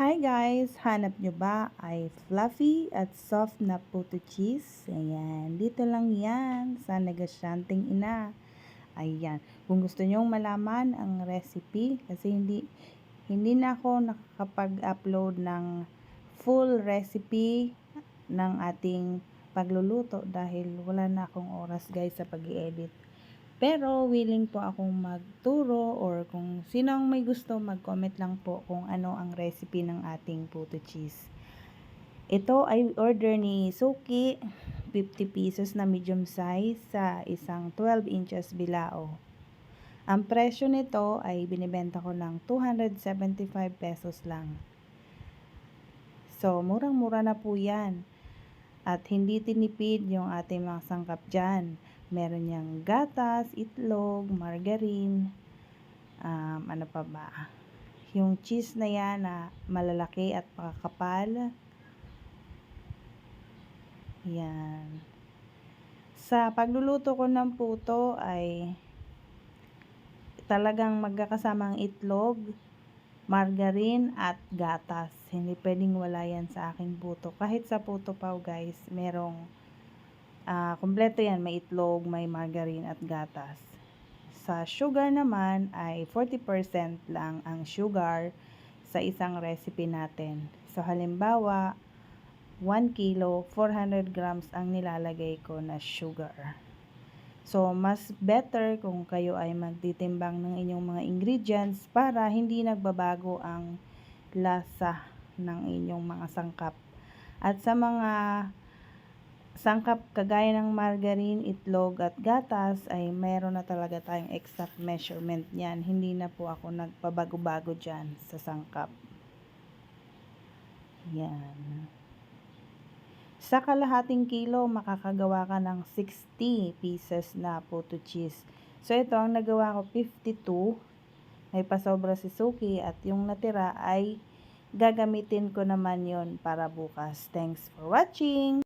Hi guys! Hanap nyo ba ay fluffy at soft na puto cheese? Ayan, dito lang yan sa Negosyanteng Ina. Ayan, kung gusto nyong malaman ang recipe, kasi hindi na ako nakakapag-upload ng full recipe ng ating pagluluto dahil wala na akong oras guys sa pag-i-edit. Pero willing po akong magturo or kung sino ang may gusto mag-comment lang po kung ano ang recipe ng ating puto cheese. Ito ay order ni Suki, 50 pesos na medium size sa isang 12 inches bilao. Ang presyo nito ay binibenta ko ng 275 pesos lang. So, murang-mura na po yan. At hindi tinipid yung ating mga sangkap dyan. Meron niyang gatas, itlog, margarine, ano pa ba? Yung cheese na yan na malalaki at pakakapal. Yan. Sa pagluluto ko ng puto ay talagang magkakasama ang itlog, margarine at gatas. Hindi pwedeng wala yan sa aking puto. Kahit sa puto pao guys, merong kumpleto yan. May itlog, may margarine at gatas. Sa sugar naman ay 40% lang ang sugar sa isang recipe natin. So halimbawa, 1 kilo, 400 grams ang nilalagay ko na sugar. So mas better kung kayo ay magtitimbang ng inyong mga ingredients para hindi nagbabago ang lasa ng inyong mga sangkap. At sa mga sangkap kagaya ng margarine, itlog at gatas ay meron na talaga tayong exact measurement niyan. Hindi na po ako nagpabago-bago dyan sa sangkap. Yan. Sa kalahating kilo, makakagawa ka ng 60 pieces na puto cheese. So ito, ang nagawa ko 52. May pasobra si Suki at yung natira ay gagamitin ko naman yon para bukas. Thanks for watching!